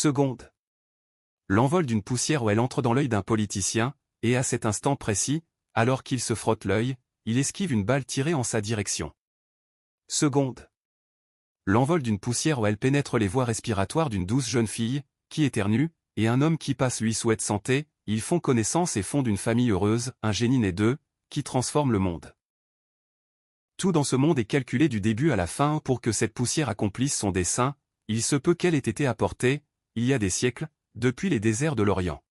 Seconde. L'envol d'une poussière où elle entre dans l'œil d'un politicien, et à cet instant précis, alors qu'il se frotte l'œil, il esquive une balle tirée en sa direction. Seconde. L'envol d'une poussière où elle pénètre les voies respiratoires d'une douce jeune fille, qui éternue, et un homme qui passe lui souhaite santé, ils font connaissance et fondent une famille heureuse, un génie né d'eux, qui transforme le monde. Tout dans ce monde est calculé du début à la fin pour que cette poussière accomplisse son dessein, il se peut qu'elle ait été apportée, il y a des siècles, depuis les déserts de l'Orient.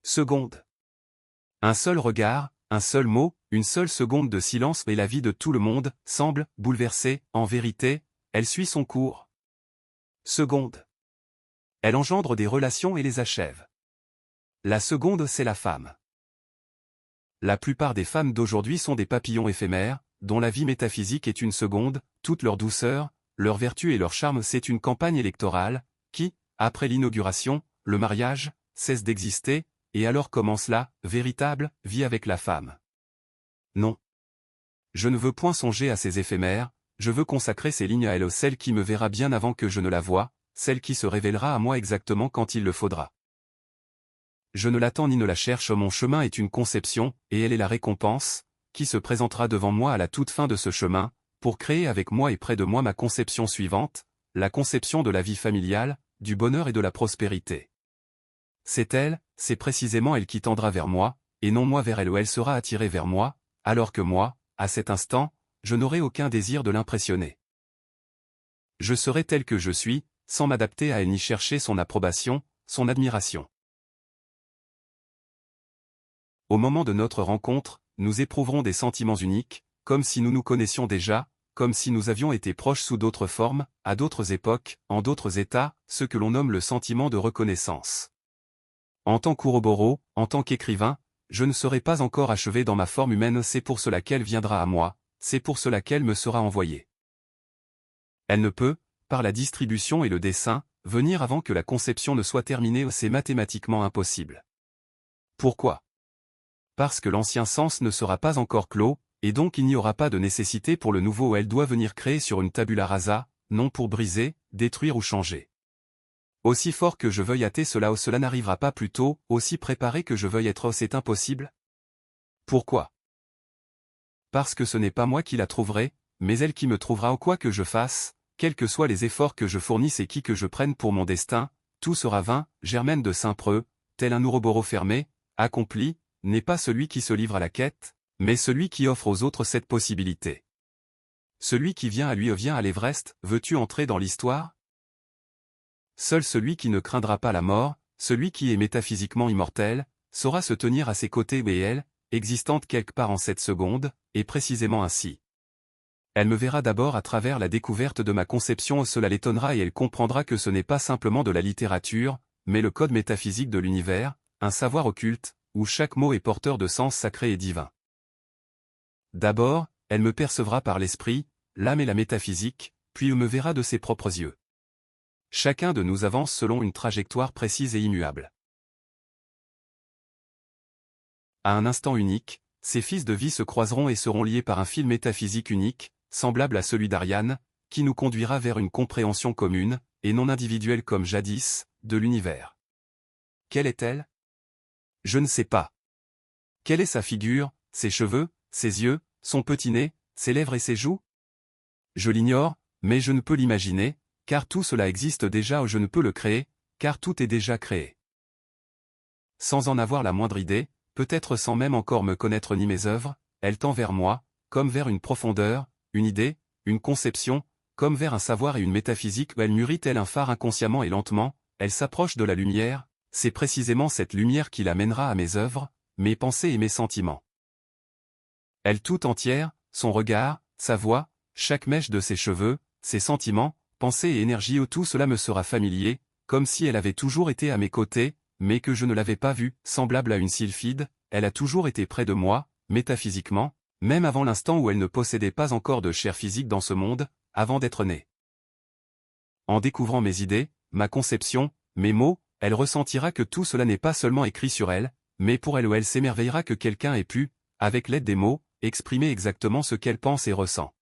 Seconde. Un seul regard, un seul mot, une seule seconde de silence et la vie de tout le monde semble bouleversée, en vérité, elle suit son cours. Seconde. Elle engendre des relations et les achève. La seconde, c'est la femme. La plupart des femmes d'aujourd'hui sont des papillons éphémères, dont la vie métaphysique est une seconde, toute leur douceur, leur vertu et leur charme c'est une campagne électorale, qui, après l'inauguration, le mariage, cesse d'exister, et alors commence la véritable vie avec la femme. Non. Je ne veux point songer à ces éphémères, je veux consacrer ces lignes à elle, celle qui me verra bien avant que je ne la voie, celle qui se révélera à moi exactement quand il le faudra. Je ne l'attends ni ne la cherche, mon chemin est une conception, et elle est la récompense, qui se présentera devant moi à la toute fin de ce chemin, pour créer avec moi et près de moi ma conception suivante, la conception de la vie familiale, du bonheur et de la prospérité. C'est elle, c'est précisément elle qui tendra vers moi, et non moi vers elle où elle sera attirée vers moi, alors que moi, à cet instant, je n'aurai aucun désir de l'impressionner. Je serai tel que je suis, sans m'adapter à elle ni chercher son approbation, son admiration. Au moment de notre rencontre, nous éprouverons des sentiments uniques, comme si nous nous connaissions déjà, comme si nous avions été proches sous d'autres formes, à d'autres époques, en d'autres états, ce que l'on nomme le sentiment de reconnaissance. En tant qu'Ouroboros, en tant qu'écrivain, je ne serai pas encore achevé dans ma forme humaine, c'est pour cela qu'elle viendra à moi, c'est pour cela qu'elle me sera envoyée. Elle ne peut, par la distribution et le dessin, venir avant que la conception ne soit terminée, c'est mathématiquement impossible. Pourquoi ? Parce que l'ancien sens ne sera pas encore clos, et donc il n'y aura pas de nécessité pour le nouveau où elle doit venir créer sur une tabula rasa, non pour briser, détruire ou changer. Aussi fort que je veuille hâter cela ou cela n'arrivera pas plus tôt, aussi préparé que je veuille être c'est impossible. Pourquoi ? Parce que ce n'est pas moi qui la trouverai, mais elle qui me trouvera ou quoi que je fasse, quels que soient les efforts que je fournisse et qui que je prenne pour mon destin, tout sera vain, Germaine de Saint-Preux, tel un Ouroboros fermé, accompli, n'est pas celui qui se livre à la quête, mais celui qui offre aux autres cette possibilité. Celui qui vient à lui vient à l'Everest, veux-tu entrer dans l'histoire ? Seul celui qui ne craindra pas la mort, celui qui est métaphysiquement immortel, saura se tenir à ses côtés et elle, existante quelque part en cette seconde, est précisément ainsi. Elle me verra d'abord à travers la découverte de ma conception, cela l'étonnera et elle comprendra que ce n'est pas simplement de la littérature, mais le code métaphysique de l'univers, un savoir occulte, où chaque mot est porteur de sens sacré et divin. D'abord, elle me percevra par l'esprit, l'âme et la métaphysique, puis me verra de ses propres yeux. Chacun de nous avance selon une trajectoire précise et immuable. À un instant unique, ces fils de vie se croiseront et seront liés par un fil métaphysique unique, semblable à celui d'Ariane, qui nous conduira vers une compréhension commune, et non individuelle comme jadis, de l'univers. Quelle est-elle ? Je ne sais pas. Quelle est sa figure, ses cheveux, ses yeux, son petit nez, ses lèvres et ses joues ? Je l'ignore, mais je ne peux l'imaginer, car tout cela existe déjà ou je ne peux le créer, car tout est déjà créé. Sans en avoir la moindre idée, peut-être sans même encore me connaître ni mes œuvres, elle tend vers moi, comme vers une profondeur, une idée, une conception, comme vers un savoir et une métaphysique où elle mûrit tel un phare inconsciemment et lentement, elle s'approche de la lumière, c'est précisément cette lumière qui l'amènera à mes œuvres, mes pensées et mes sentiments. Elle tout entière, son regard, sa voix, chaque mèche de ses cheveux, ses sentiments, pensées et énergie, tout cela me sera familier, comme si elle avait toujours été à mes côtés, mais que je ne l'avais pas vue, semblable à une sylphide, elle a toujours été près de moi, métaphysiquement, même avant l'instant où elle ne possédait pas encore de chair physique dans ce monde, avant d'être née. En découvrant mes idées, ma conception, mes mots, elle ressentira que tout cela n'est pas seulement écrit sur elle, mais pour elle où elle s'émerveillera que quelqu'un ait pu, avec l'aide des mots, exprimer exactement ce qu'elle pense et ressent.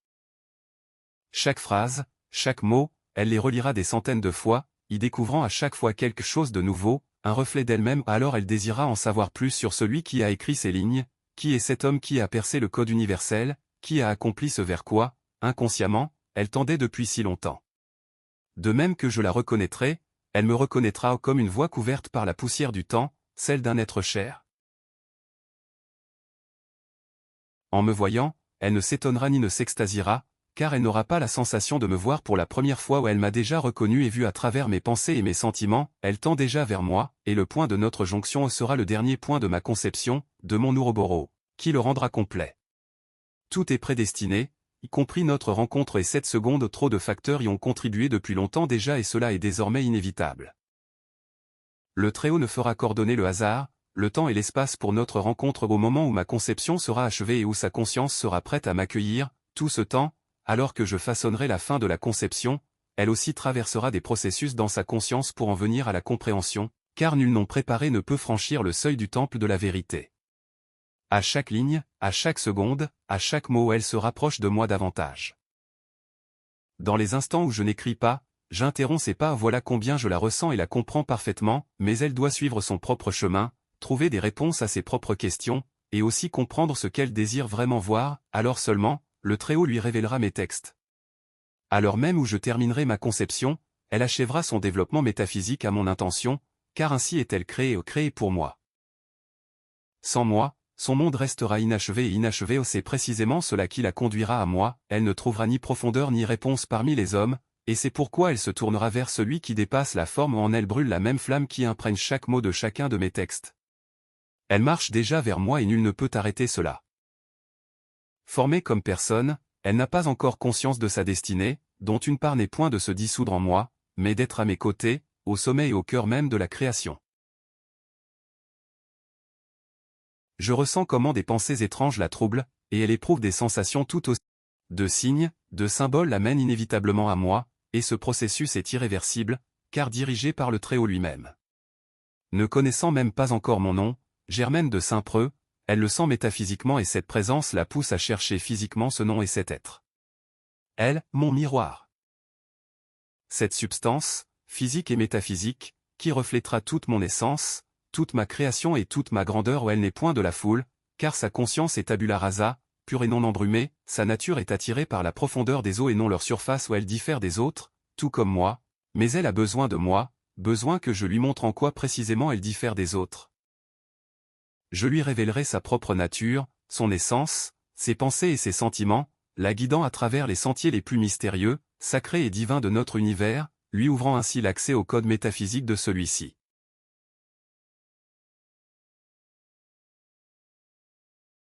Chaque phrase, chaque mot, elle les relira des centaines de fois, y découvrant à chaque fois quelque chose de nouveau, un reflet d'elle-même, alors elle désira en savoir plus sur celui qui a écrit ces lignes, qui est cet homme qui a percé le code universel, qui a accompli ce vers quoi, inconsciemment, elle tendait depuis si longtemps. De même que je la reconnaîtrai, elle me reconnaîtra comme une voix couverte par la poussière du temps, celle d'un être cher. En me voyant, elle ne s'étonnera ni ne s'extasiera, car elle n'aura pas la sensation de me voir pour la première fois où elle m'a déjà reconnu et vu à travers mes pensées et mes sentiments, elle tend déjà vers moi, et le point de notre jonction sera le dernier point de ma conception, de mon Ouroboros, qui le rendra complet. Tout est prédestiné, y compris notre rencontre et cette seconde, trop de facteurs y ont contribué depuis longtemps déjà et cela est désormais inévitable. Le Très-Haut ne fera qu'ordonner le hasard, le temps et l'espace pour notre rencontre au moment où ma conception sera achevée et où sa conscience sera prête à m'accueillir, tout ce temps, alors que je façonnerai la fin de la conception, elle aussi traversera des processus dans sa conscience pour en venir à la compréhension, car nul non préparé ne peut franchir le seuil du temple de la vérité. À chaque ligne, à chaque seconde, à chaque mot elle se rapproche de moi davantage. Dans les instants où je n'écris pas, j'interromps ses pas, voilà combien je la ressens et la comprends parfaitement, mais elle doit suivre son propre chemin, trouver des réponses à ses propres questions, et aussi comprendre ce qu'elle désire vraiment voir, alors seulement, le Très-Haut lui révélera mes textes. À l'heure même où je terminerai ma conception, elle achèvera son développement métaphysique à mon intention, car ainsi est-elle créée pour moi. Sans moi, son monde restera inachevé et inachevé, c'est précisément cela qui la conduira à moi, elle ne trouvera ni profondeur ni réponse parmi les hommes, et c'est pourquoi elle se tournera vers celui qui dépasse la forme où en elle brûle la même flamme qui imprègne chaque mot de chacun de mes textes. Elle marche déjà vers moi et nul ne peut arrêter cela. Formée comme personne, elle n'a pas encore conscience de sa destinée, dont une part n'est point de se dissoudre en moi, mais d'être à mes côtés, au sommet et au cœur même de la création. Je ressens comment des pensées étranges la troublent, et elle éprouve des sensations tout aussi. De signes, de symboles l'amènent inévitablement à moi, et ce processus est irréversible, car dirigé par le Très-Haut lui-même. Ne connaissant même pas encore mon nom, Germaine de Saint-Preux, elle le sent métaphysiquement et cette présence la pousse à chercher physiquement ce nom et cet être. Elle, mon miroir. Cette substance, physique et métaphysique, qui reflètera toute mon essence, toute ma création et toute ma grandeur où elle n'est point de la foule, car sa conscience est tabula rasa, pure et non embrumée, sa nature est attirée par la profondeur des eaux et non leur surface où elle diffère des autres, tout comme moi, mais elle a besoin de moi, besoin que je lui montre en quoi précisément elle diffère des autres. Je lui révélerai sa propre nature, son essence, ses pensées et ses sentiments, la guidant à travers les sentiers les plus mystérieux, sacrés et divins de notre univers, lui ouvrant ainsi l'accès au code métaphysique de celui-ci.